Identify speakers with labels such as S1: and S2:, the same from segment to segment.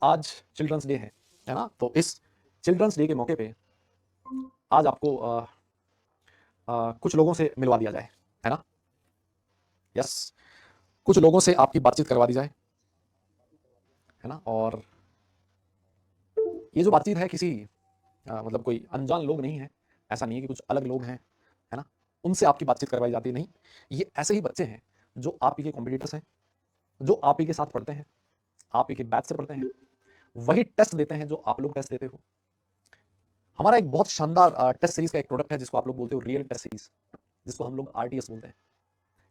S1: आज children's day है ना? तो इस चिल्ड्रंस डे के मौके पे आज आपको कुछ लोगों से मिलवा दिया जाए, है ना? यस, कुछ लोगों से आपकी बातचीत करवा दी जाए, है ना? और ये जो बातचीत है किसी मतलब कोई अनजान लोग नहीं है, ऐसा नहीं है कि कुछ अलग लोग हैं, है ना? उनसे आपकी बातचीत करवाई जाती है, नहीं, ये ऐसे ही बच्चे हैं जो आप ही के कॉम्पिटिटर्स हैं, जो आप ही के साथ पढ़ते हैं, आप ही के बैच से पढ़ते हैं, वही टेस्ट देते हैं जो आप लोग टेस्ट देते हो। हमारा एक बहुत शानदार टेस्ट सीरीज का एक प्रोडक्ट है जिसको आप लोग बोलते हो रियल टेस्ट सीरीज, जिसको हम लोग आरटीएस बोलते हैं।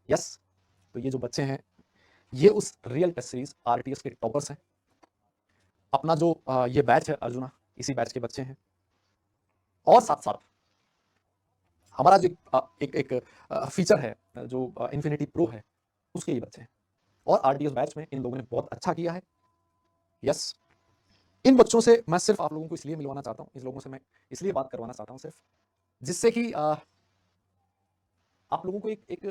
S1: यस, तो ये जो बच्चे हैं ये उस रियल टेस्ट सीरीज आरटीएस के टॉपर्स हैं। अपना जो ये बैच है अर्जुना, इसी बैच के बच्चे हैं। और साथ साथ हमारा जो एक एक फीचर है जो इन्फिनिटी प्रो है, उसके ये बच्चे हैं। और आरटीएस बैच में इन लोगों ने बहुत अच्छा किया है। यस, इन बच्चों से मैं सिर्फ आप लोगों को इसलिए मिलवाना चाहता हूँ, इस लोगों से मैं इसलिए बात करवाना चाहता हूँ सिर्फ, जिससे कि आप लोगों को एक एक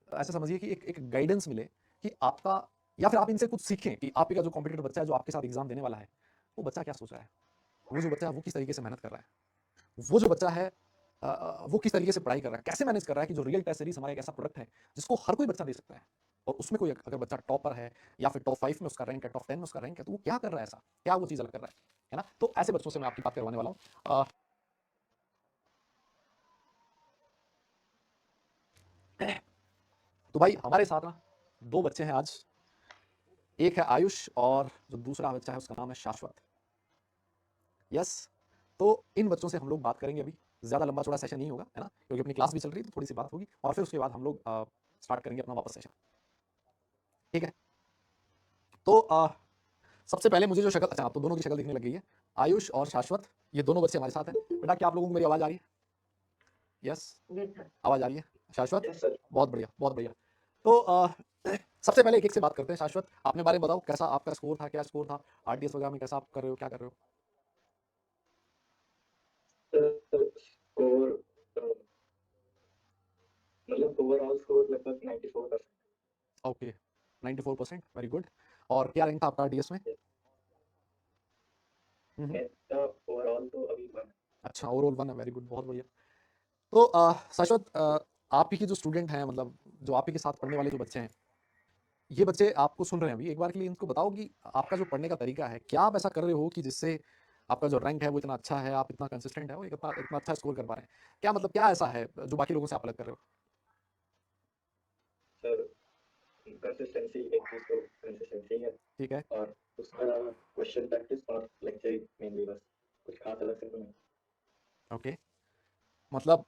S1: ऐसा समझिए कि एक गाइडेंस मिले कि आपका, या फिर आप इनसे कुछ सीखें कि आप ही का जो कॉम्पिटिटर बच्चा है जो आपके साथ एग्जाम देने वाला है, वो बच्चा क्या सोच रहा है, वो जो बच्चा है वो किस तरीके से मेहनत कर रहा है, वो जो बच्चा है वो किस तरीके से पढ़ाई कर रहा है, कैसे मैनेज कर रहा है कि जो रियल टेस्ट सीरीज हमारा एक ऐसा प्रोडक्ट है जिसको हर कोई बच्चा दे सकता है। और उसमें कोई अगर बच्चा टॉपर है या फिर टॉप 5 में उसका रैंक है, टॉप 10 में उसका रैंक है, तो वो क्या कर रहा है, ऐसा क्या वो चीज़ अलग कर रहा है ना? तो ऐसे बच्चों से मैं आपकी बात करवाने वाला हूँ। तो भाई हमारे साथ ना दो बच्चे हैं आज, एक है आयुष और जो दूसरा बच्चा है उसका नाम है शाश्वत। यस, तो इन बच्चों से हम लोग बात करेंगे अभी। ज़्यादा लंबा चौड़ा सेशन नहीं होगा, है ना, क्योंकि अपनी क्लास भी चल रही है तो थोड़ी सी बात होगी और फिर उसके बाद हम लोग स्टार्ट करेंगे अपना वापस सेशन। ठीक है, तो सबसे पहले मुझे जो शक्ल, अच्छा आप तो दोनों की शक्ल दिखने लग गई है, आयुष और शाश्वत, ये दोनों बच्चे हमारे साथ हैं। बेटा क्या आप लोगों को मेरी आवाज़ आ रही है? यस, आवाज़ आ रही है शाश्वत?
S2: Yes sir.
S1: बहुत बढ़िया, बहुत बढ़िया। तो सबसे पहले एक एक से बात करते हैं। शाश्वत, अपने बारे में बताओ, कैसा आपका स्कोर था, क्या स्कोर था आरटीएस वगैरह में, कैसा आप कर रहे हो, क्या कर रहे हो?
S2: स्कोर मतलब ओवरऑल स्कोर लगभग 94%।
S1: Okay, 94%, very good. और क्या रैंक था आपका आरटीएस में? हम्म,
S2: मेरा ओवरऑल तो अभी 1 है।
S1: अच्छा, ओवरऑल 1 है, वेरी गुड, बहुत बढ़िया। तो शाश्वत, आप ही के जो स्टूडेंट हैं, मतलब जो आप ही के साथ पढ़ने वाले जो बच्चे हैं, ये बच्चे आपको सुन रहे हैं अभी, एक बार के लिए इनको बताओ कि आपका जो पढ़ने का तरीका है, क्या आप ऐसा कर रहे हो कि जिससे आपका जो रैंक है वो इतना अच्छा है, आप इतना कंसिस्टेंट है, वो इतना इतना अच्छा स्कोर कर पा रहे हैं? क्या मतलब क्या ऐसा है जो बाकी लोगों से आप अलग कर रहे हो?
S2: सर कंसिस्टेंसी एक चीज़ तो कंसिस्टेंसी है।
S1: ठीक है,
S2: और उसके अलावा क्वेश्चन प्रैक्टिस और लेक्चरिंग मेनली, बस कुछ खास अलग से तो नहीं।
S1: ओके, मतलब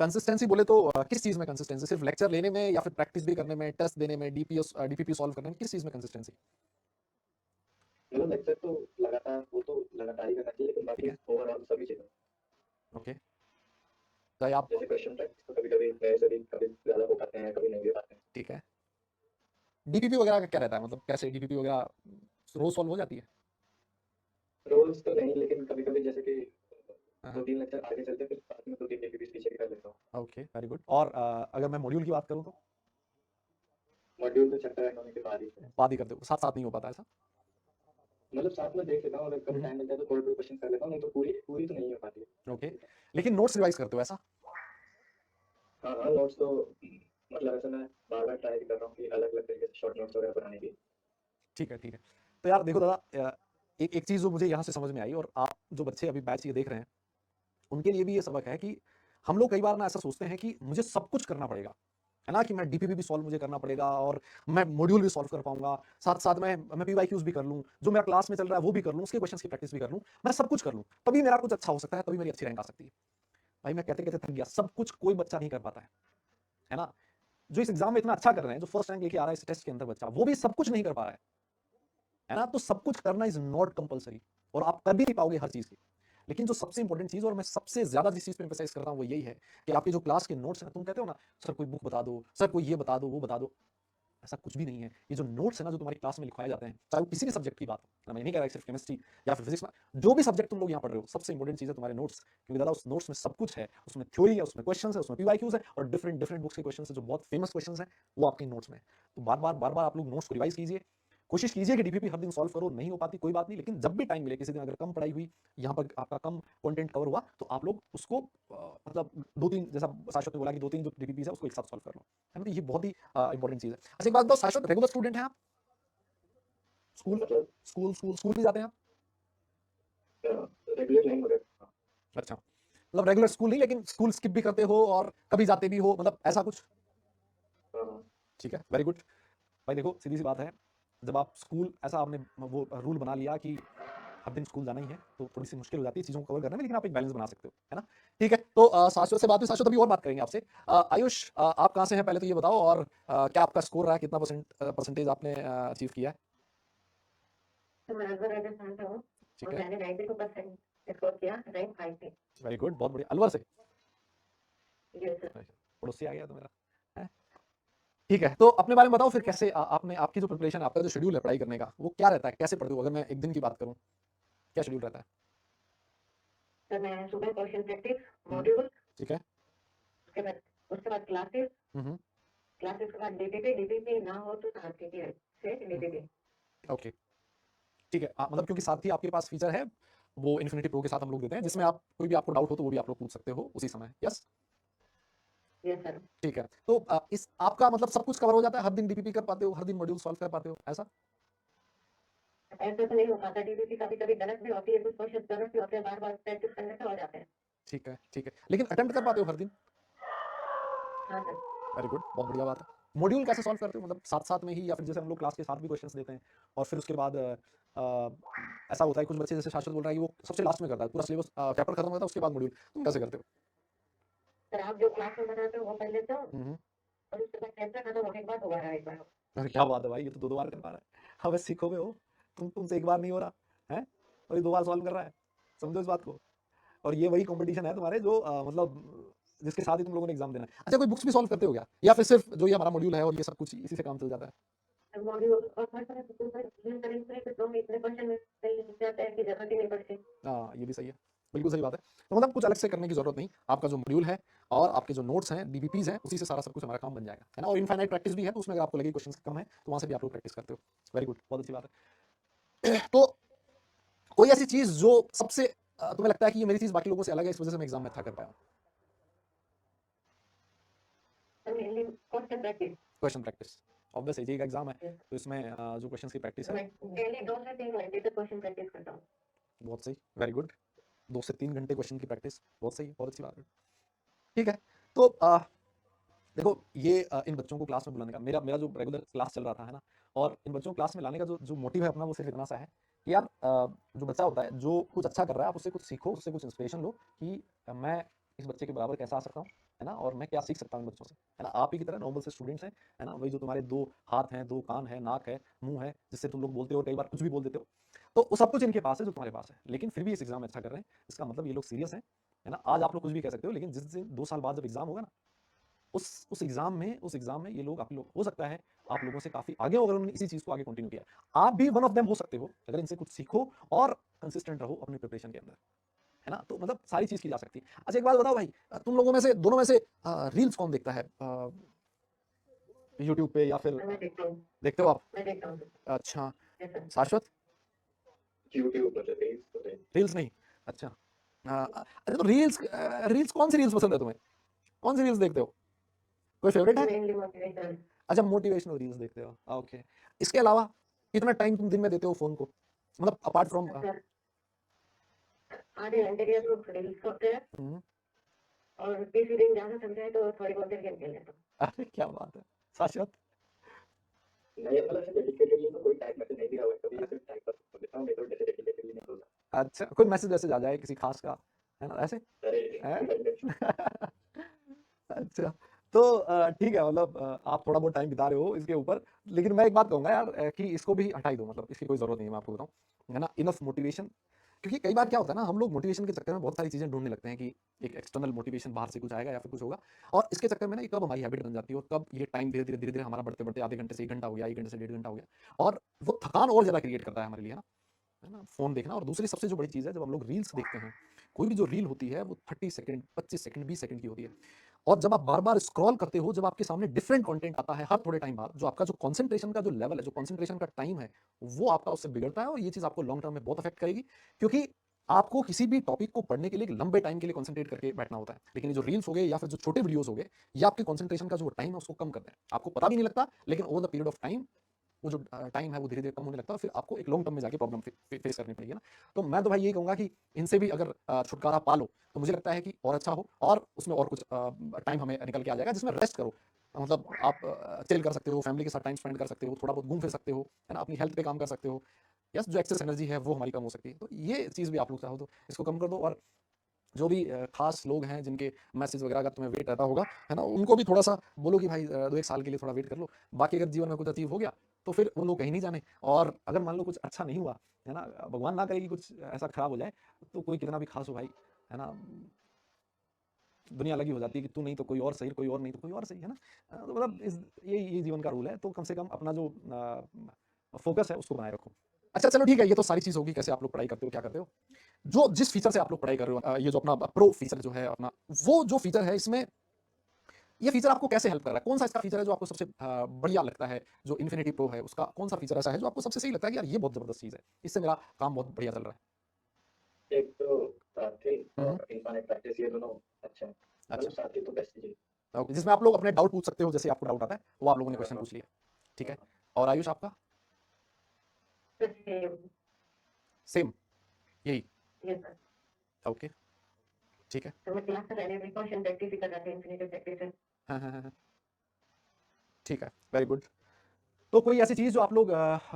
S1: कंसिस्टेंसी बोले तो किस चीज़ में कंसिस्टेंसी? सिर्फ लेक्चर लेने में या फिर प्रैक्टिस भी करने में, टेस्ट देने में, डीपीएस डीपीपी सॉल्व करने में, किस चीज़ में कंसिस्टेंसी?
S2: मतलब लेक्चर तो लगातार, वो तो लगातार ही करना चाहिए, लेकिन
S1: ठीक
S2: बाकी
S1: है,
S2: ओवरऑल सभी चीज़ें
S1: ओके, चाहे आप,
S2: जैसे क्वेश्चन प्रैक्टिस तो कभी-कभी मेरे से भी कभी ज़्यादा हो पाते हैं, कभी नहीं भी पाते हैं।
S1: ठीक है, डीपीपी वगैरह का क्या रहता है, मतलब कैसे डीपीपी वगैरह रोज सॉल्व हो जाती है?
S2: रोज़ तो नहीं, लेकिन कभी-कभी जैसे कि
S1: हाँ,
S2: 2-3 लेक्चर आगे चलते हैं, फिर बाद में 2-3 एक्टिविटीज़ पीछे भी कर लेता हूँ।
S1: Okay, very good. और अगर मैं मॉड्यूल की बात करूँ तो
S2: मॉड्यूल तो चैप्टर एंड होने के बाद ही।
S1: बात ही करते हो, साथ साथ नहीं हो पाता ऐसा?
S2: मतलब साथ में देख लेता हूँ, अगर कभी
S1: हम्म,
S2: टाइम मिलता है तो थोड़े-थोड़े क्वेश्चन कर लेता हूँ, नहीं तो पूरी पूरी तो नहीं हो पाती है।
S1: ओके, लेकिन नोट्स रिवाइज करते हो ऐसा?
S2: हाँ, हाँ, नोट्स तो मतलब ऐसे मैं बार-बार ट्राई भी कर रहा हूँ कि अलग-अलग तरीके से शॉर्ट नोट्स वगैरह बनाने की।
S1: ठीक है, ठीक है। तो यार देखो दादा, एक एक चीज़ जो मुझे यहाँ से समझ में आई, और आप जो बच्चे अभी बैच ये देख रहे हैं, उनके लिए भी ये सबक है कि हम लोग कई बार ना ऐसा सोचते हैं कि मुझे सब कुछ करना पड़ेगा, है ना, कि मैं डीपीपी भी सॉल्व मुझे करना पड़ेगा और मैं मॉड्यूल भी सॉल्व कर पाऊंगा, साथ साथ मैं पीवाईक्यूज भी कर लूँ, जो मेरा क्लास में चल रहा है वो भी कर लूँ, उसके क्वेश्चंस की प्रैक्टिस भी कर लूँ, मैं सब कुछ कर लूँ, तभी मेरा कुछ अच्छा हो सकता है, तभी मेरी अच्छी रैंक आ सकती है। भाई मैं कहते कहते थक गया, सब कुछ कोई बच्चा नहीं कर पाता है ना? जो इस एग्जाम में इतना अच्छा कर रहे हैं, जो फर्स्ट रैंक लेके आ रहा है इस टेस्ट के अंदर बच्चा, वो भी सब कुछ नहीं कर पा रहा है ना? तो सब कुछ करना इज नॉट कंपलसरी, और आप कर भी नहीं पाओगे हर चीज की। लेकिन जो सबसे इंपॉर्टेंट चीज, और मैं सबसे ज्यादा जिस चीज पे एम्फेसाइज करता हूँ वो यही है कि आपके जो क्लास के नोट्स हैं, तुम कहते हो ना सर कोई बुक बता दो, सर कोई ये बता दो, वो बता दो, ऐसा कुछ भी नहीं है। ये जो नोट्स है ना जो तुम्हारी क्लास में लिखवाए जाते हैं, चाहे वो किसी भी सब्जेक्ट की बात हो, मैं नहीं कह रहा सिर्फ केमिस्ट्री या फिर फिजिक्स में, जो भी सब्जेक्ट तुम लोग यहाँ पढ़ रहे हो, सबसे इंपॉर्टेंट चीज है तुम्हारे नोट्स, क्योंकि दादा उस नोट्स में सब कुछ है, उसमें थ्योरी है, उसमें क्वेश्चंस है, उसमें पीवाईक्यूज है, और डिफरेंट डिफरेंट बुक्स के क्वेश्चंस है जो बहुत फेमस क्वेश्चंस हैं, वो आपके नोट्स में है। तो बार बार आप लोग नोट्स को रिवाइज कीजिए, कोशिश कीजिए कि डीपीपी हर दिन सॉल्व करो, नहीं हो पाती कोई बात नहीं, लेकिन जब भी टाइम मिले, किसी दिन अगर कम पढ़ाई हुई, यहाँ पर आपका कम कंटेंट कवर हुआ, तो आप लोग उसको मतलब 2-3 जैसा शाश्वत ने बोला कि 2-3 जो डीपीपीज़ है उसको एक साथ सॉल्व कर लो। है ना? तो ये बहुत ही इंपॉर्टेंट चीज़ है। अच्छा एक बात बताओ शाश्वत, रेगुलर स्टूडेंट हैं आप? स्कूल
S2: मतलब
S1: स्कूल भी जाते हैं आप?
S2: रेगुलर नहीं हो रहा।
S1: अच्छा, मतलब रेगुलर स्कूल नहीं, लेकिन स्कूल स्किप भी करते हो और कभी जाते भी हो, मतलब ऐसा कुछ?
S2: हाँ,
S1: ठीक है, वेरी गुड। भाई देखो सीधी-सी बात है, जब आप स्कूल ऐसा आपने वो रूल बना लिया कि हर दिन स्कूल जाना ही है, तो थोड़ी-सी मुश्किल हो जाती है चीज़ों को कवर करने में, लेकिन आप एक बैलेंस बना सकते हो, है ना? ठीक है, तो शाश्वत से बात हुई, शाश्वत अभी और बात करेंगे आपसे। आयुष आप कहाँ से हैं पहले तो ये बताओ, और क्या आपका स्कोर रहा है, कितना परसेंटेज आपने अचीव किया है?
S3: तो मैं अलवर राजस्थान से हूँ
S1: ठीक
S3: और
S1: है,
S3: मैंने 92% स्कोर किया, रैंक 5 थी।
S1: वेरी गुड, बहुत बढ़िया। अलवर से?
S3: जी सर।
S1: पड़ोसी आ गया तो मेरा, हैं? ठीक है, तो अपने बारे में बताओ फिर कैसे आपने आपकी जो प्रिपरेशन, आपका जो शेड्यूल है पढ़ाई करने का, वो क्या रहता है? कैसे पढ़ते हो? अगर मैं एक दिन की बात करूँ, क्या शेड्यूल रहता है?
S3: तो मैं सुबह क्वेश्चन प्रैक्टिस
S1: हुँ,
S3: मॉड्यूल,
S1: ठीक है।
S3: उसके बाद क्लासेस,
S1: हुँ, हुँ,
S3: क्लासेस के बाद डीपीपी, डीपीपी ना हो तो आरटीपी से
S1: हुँ,
S3: डीपीपी।
S1: ओके, ठीक है। मतलब क्योंकि साथ ही आपके पास फीचर है, वो इन्फिनिटी प्रो के साथ हम लोग देते हैं, जिसमें आप कोई भी आपको डाउट हो तो वो भी आप लोग पूछ सकते हो उसी समय, यस?
S3: Yes sir.
S1: ठीक है, तो इस आपका मतलब सब कुछ कवर हो जाता है, हर दिन डीपीपी कर पाते हो, हर दिन मॉड्यूल सॉल्व कर पाते हो, ऐसा?
S3: ऐसा तो नहीं हो पाता, डीपीपी कभी कभी गलत भी होती है, कुछ क्वेश्चन गलत भी होते हैं, बार बार प्रैक्टिस करने से हो जाते हैं।
S1: ठीक है, लेकिन अटेम्प्ट कर पाते हो हर दिन?
S3: हाँ सर।
S1: वेरी गुड, बहुत बढ़िया बात है। मॉड्यूल कैसे सॉल्व करते हो, मतलब साथ-साथ में ही, या फिर जैसे हम लोग क्लास के साथ भी क्वेश्चंस देते हैं और फिर उसके बाद ऐसा होता है कुछ बच्चे, जैसे शाश्वत बोल रहा है कि वो सबसे लास्ट में करता है, पूरा सिलेबस चैप्टर खत्म होता है उसके बाद मॉड्यूल, तुम कैसे करते हो?
S3: सर आप जो क्लास में बनाते हो वो कर लेते हो
S1: हुँ, हुँ।
S3: और उसके बाद चैप्टर खत्म होने के बाद दोबारा एक बार।
S1: अरे क्या बात है भाई, ये तो 2-2 बार कर पा रहा है। हाँ, बस सीखोगे हो, तुमसे एक बार नहीं हो रहा, हैं? और ये 2 बार सॉल्व कर रहा है, समझो इस बात को। और ये वही कॉम्पिटिशन है तुम्हारे जो मतलब जिसके साथ ही तुम लोगों ने एग्ज़ाम देना है। अच्छा, कोई बुक्स भी सॉल्व करते हो क्या? या फिर सिर्फ़ जो ये हमारा मॉड्यूल है और ये सब कुछ इसी से काम चल जाता है?
S3: मॉड्यूल और हर तरह से करेंगे तो इतने क्वेश्चन में जाते हैं कि जरूरत ही नहीं पड़ती।
S1: हाँ, ये भी सही है। बिल्कुल सही बात है। तो मतलब कुछ अलग से करने की ज़रूरत नहीं। आपका जो मॉड्यूल है और आपके जो नोट्स हैं, डीबीपीज़ हैं, उसी से सारा सब कुछ हमारा काम बन जाएगा। है ना? और इनफाइनाइट प्रैक्टिस भी है, तो उसमें अगर आपको लगे क्वेश्चंस कम है, तो वहाँ से भी आप लोग प्रैक्टिस करते हो। वेरी गुड, बहुत अच्छी बात है। तो कोई ऐसी चीज़ जो सबसे तुम्हें लगता है कि ये मेरी चीज़ बाकी लोगों से अलग है, इस वज़ह से मैं एग्ज़ाम में अच्छा कर पाया हूँ?
S3: तो mainly question practice.
S1: Question practice. Obvious है, जेईई का एग्ज़ाम है, तो इसमें जो क्वेश्चंस की प्रैक्टिस है,
S3: मैं डेली 2 से 3 घंटे तक क्वेश्चन प्रैक्टिस करता हूँ।
S1: बहुत सही, वेरी गुड। 2 से 3 घंटे क्वेश्चन की प्रैक्टिस, बहुत सही, बहुत अच्छी बात है। ठीक है, तो देखो ये इन बच्चों को क्लास में बुलाने का मेरा मेरा जो रेगुलर क्लास चल रहा था, है ना? और इन बच्चों को क्लास में लाने का जो जो मोटिव है अपना, वो सिर्फ इतना सा है कि यार जो बच्चा होता है जो कुछ अच्छा कर रहा है, आप उससे कुछ सीखो, उससे कुछ इंस्पिरेशन लो कि मैं इस बच्चे के बराबर कैसा आ सकता हूँ, है ना? और मैं क्या सीख सकता हूँ इन बच्चों से, है ना? आप ही की तरह नॉर्मल से स्टूडेंट्स हैं, है ना? वही जो तुम्हारे 2 हाथ हैं, 2 कान हैं, नाक है, मुँह है, जिससे तुम लोग बोलते हो, कई बार कुछ भी बोल देते हो। तो वो सब कुछ इनके पास है जो तुम्हारे पास है, लेकिन फिर भी इस एग्ज़ाम में अच्छा कर रहे हैं, इसका मतलब ये लोग सीरियस हैं, है ना? आज आप लोग कुछ भी कह सकते हो, लेकिन जिस दिन 2 साल बाद जब एग्ज़ाम होगा ना, उस एग्ज़ाम में ये लोग आप लोग हो सकता है आप लोगों से काफ़ी आगे हो, अगर उन्होंने इसी चीज़ को आगे कंटिन्यू किया। आप भी वन ऑफ देम हो सकते हो, अगर इनसे कुछ सीखो और कंसिस्टेंट रहो अपनी प्रिपरेशन के अंदर, है ना? तो मतलब सारी चीज़ की जा सकती है। अच्छा एक बात बताओ भाई, तुम लोगों में से दोनों में से रील्स कौन देखता है? यूट्यूब पे या फिर
S3: मैं देखता हूँ।
S1: देखते हो आप?
S3: मैं देखता हूँ।
S1: अच्छा,
S3: यस सर।
S1: शाश्वत?
S2: यूट्यूब मतलब रील्स तो नहीं।
S1: रील्स नहीं? अच्छा। अच्छा तो रील्स कौन सी रील्स पसंद है तुम्हें? कौन सी रील्स देखते हो? कोई फेवरेट है?
S3: Mainly motivation.
S1: अच्छा, मोटिवेशनल रील्स देखते हो, ओके। इसके अलावा कितना टाइम तुम दिन में देते हो फ़ोन को? मतलब अपार्ट फ्रॉम
S3: सर आधे घंटे के तो रील्स करते हैं
S1: हुँ,
S3: और किसी दिन ज़्यादा थक जाए तो थोड़ी बहुत देर गेम खेल लेता हूँ।
S1: अरे क्या बात है! शाश्वत?
S2: नहीं मतलब ऐसे डेडिकेटेडली तो कोई टाइम मैसेज नहीं दिया हुआ है, कभी सिर्फ टाइम पास कर लेता हूँ, नहीं तो ऐसे डेडिकेटेडली नहीं खोलता।
S1: अच्छा, कोई मैसेज-वैसेज आ जाए किसी ख़ास का, है ना, ऐसे?
S2: अरे
S1: हैं?
S2: नहीं,
S1: अच्छा, तो ठीक है, मतलब आप थोड़ा बहुत टाइम बिता रहे हो इसके ऊपर, लेकिन मैं एक बात कहूँगा यार, कि इसको भी हटा ही दो, मतलब इसकी कोई ज़रूरत नहीं है, मैं आपको बताऊँ, है ना? इनफ मोटिवेशन, क्योंकि कई बार क्या होता है ना, हम लोग मोटिवेशन के चक्कर में बहुत सारी चीज़ें ढूँढने लगते हैं कि एक एक्सटर्नल मोटिवेशन बाहर से कुछ आएगा या फिर कुछ होगा, और इसके चक्कर में ना ये कब हमारी हैबिट बन जाती है और कब ये टाइम धीरे-धीरे हमारा बढ़ते-बढ़ते आधे घंटे से 1 घंटा हो गया, 1 घंटे से 1.5 घंटा हो गया, और वो थकान और ज़्यादा क्रिएट करता है हमारे लिए, है ना? फ़ोन देखना, और दूसरी सबसे जो बड़ी चीज़ है, जब हम लोग रील्स देखते हैं, कोई भी जो रील होती है वो 30 सेकंड, 25 सेकंड, 20 सेकंड की होती है। और जब आप बार बार स्क्रॉल करते हो, जब आपके सामने डिफरेंट कंटेंट आता है हर थोड़े टाइम बाद, जो आपका जो कंसंट्रेशन का जो लेवल है, जो कंसंट्रेशन का टाइम है, वो आपका उससे बिगड़ता है और ये चीज आपको लॉन्ग टर्म में बहुत अफेक्ट करेगी। क्योंकि आपको किसी भी टॉपिक को पढ़ने के लिए एक लंबे टाइम के लिए कंसंट्रेट करके बैठना होता है, लेकिन ये जो रील्स हो गए या फिर जो छोटे वीडियोस हो गए, ये आपके कंसंट्रेशन का जो टाइम है उसको कम करते हैं। आपको पता भी नहीं लगता, लेकिन over the period of time वो जो टाइम है वो धीरे धीरे कम होने लगता है और फिर आपको एक लॉन्ग टर्म में जाके प्रॉब्लम फेस करनी पड़ेगी ना। तो मैं तो भाई यही कहूंगा कि इनसे भी अगर छुटकारा पा लो तो मुझे लगता है कि और अच्छा हो, और उसमें और कुछ टाइम हमें निकल के आ जाएगा जिसमें रेस्ट करो। मतलब आप चिल कर सकते हो, फैमिली के साथ टाइम स्पेंड कर सकते हो, थोड़ा बहुत घूम फिर सकते हो, है ना, अपनी हेल्थ पे काम कर सकते हो। यस, जो एक्सेस एनर्जी है वो हमारी कम हो सकती है, तो ये चीज़ भी आप लोग चाहो तो इसको कम कर दो। और जो भी खास लोग हैं जिनके मैसेज वगैरह का तुम्हें वेट रहता होगा, है ना, उनको भी थोड़ा सा बोलो कि भाई 2-1 साल के लिए थोड़ा वेट कर लो। बाकी अगर जीवन में कुछ अचीव हो गया तो फिर वो लोग कहीं नहीं जाने। और अगर मान लो कुछ अच्छा नहीं हुआ, है ना, भगवान ना करे कि कुछ ऐसा खराब हो जाए, तो कोई कितना भी खास हो भाई, है ना, दुनिया अलग ही हो जाती है कि तू नहीं तो कोई और सही, कोई और नहीं तो कोई और सही, है ना। तो मतलब ये जीवन का रूल है, तो कम से कम अपना जो फोकस है उसको बनाए रखो। अच्छा चलो ठीक है, ये तो सारी चीज़ होगी कैसे आप लोग पढ़ाई करते हो, क्या करते हो। जो जिस फीचर से आप लोग पढ़ाई कर रहे हो, ये जो अपना प्रो फीचर जो है अपना, वो जो फीचर है इसमें, ये फीचर आपको कैसे हेल्प कर रहा है, कौन सा इसका फीचर है जो आपको सबसे बढ़िया लगता है। जो इन्फिनिटी प्रो है उसका कौन सा फीचर ऐसा है जो आपको सबसे सही लगता है कि यार ये बहुत जबरदस्त चीज़ है, इससे मेरा काम बहुत बढ़िया चल रहा है।
S2: एक तो साथी
S1: हम्म,
S2: और इनफाइनाइट प्रैक्टिस, ये दोनों अच्छा है। मतलब
S1: अच्छा,
S2: साथी तो बेस्ट चीज।
S1: ओके, जिसमें आप लोग अपने डाउट पूछ सकते हो, जैसे आपको डाउट आता है वो आप लोगों ने
S2: हाँ
S1: क्वेश्चन
S2: हाँ
S1: पूछ लिया। ठीक है।
S2: हाँ।
S1: और आयुष आपका
S3: The same.
S1: सेम यही।
S3: Yes, sir.
S1: ओके, ठीक है।
S3: तो मैं क्लास का रहने प्रिकॉशन प्रैक्टिस ही कर रहा था, इन्फिनिटी प्रैक्टिस है।
S1: हाँ हाँ हाँ हाँ, ठीक है, वेरी गुड। तो कोई ऐसी चीज़ जो आप लोग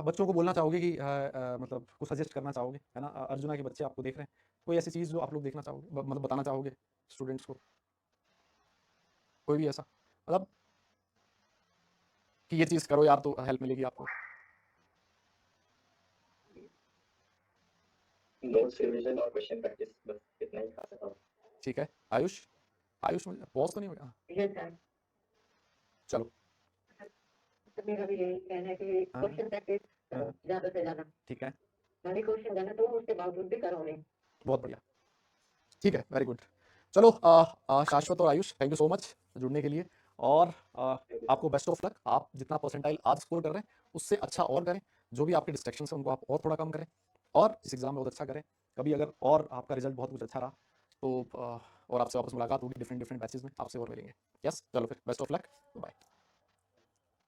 S1: बच्चों को बोलना चाहोगे कि मतलब कुछ सजेस्ट करना चाहोगे, है ना, अर्जुना के बच्चे आपको देख रहे हैं, कोई ऐसी चीज़ जो आप लोग देखना चाहोगे, मतलब बताना चाहोगे स्टूडेंट्स को, कोई भी ऐसा, मतलब कि ये चीज़ करो यार तो हेल्प मिलेगी आपको।
S2: नोट्स रिवीजन और क्वेश्चन प्रैक्टिस, बस इतना ही खा सकता हूँ।
S1: ठीक है। आयुष, आयुष मुझे पॉज तो नहीं हो गया, हाँ,
S3: यस सर।
S1: चलो।
S3: तो मेरा भी यही कहना है कि
S1: हाँ
S3: क्वेश्चन प्रैक्टिस
S1: हाँ,
S3: ज्यादा से ज्यादा,
S1: ठीक है,
S3: भले क्वेश्चन गलत हो उसके बावजूद भी करो नहीं।
S1: बहुत बढ़िया, ठीक है, वेरी गुड। चलो शाश्वत और Ayush, thank you so much जुड़ने के लिए। और आपको बेस्ट ऑफ लक। आप जितना परसेंटाइल आज स्कोर कर रहे हैं उससे अच्छा और करें, जो भी आपके डिस्ट्रैक्शन हैं उनको आप और थोड़ा कम करें, और इस एग्ज़ाम में बहुत अच्छा करें। कभी अगर और आपका रिजल्ट बहुत कुछ अच्छा रहा तो और आपसे वापस मुलाकात होगी डिफरेंट डिफरेंट बैचेज में, आपसे और मिलेंगे। यस, चलो फिर best of luck, bye.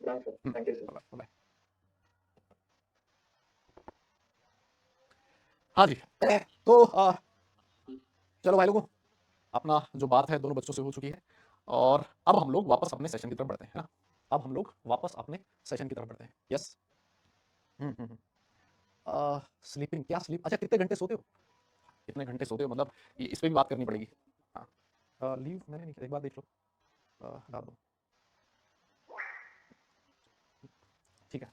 S2: Thank you sir.
S1: Bye bye. हाँ जी, तो चलो भाई लोगों, अपना जो बात है दोनों बच्चों से हो चुकी है, और अब हम लोग वापस अपने सेशन की तरफ बढ़ते हैं, है ना। अब हम लोग वापस अपने सेशन की तरफ बढ़ते हैं। यस। स्लीपिंग, क्या स्लीप, अच्छा कितने घंटे सोते हो, कितने घंटे सोते हो, मतलब इस पे भी बात करनी पड़ेगी। हाँ, लीव मैंने नहीं किया, एक बार देख लो, डाल दो, ठीक है।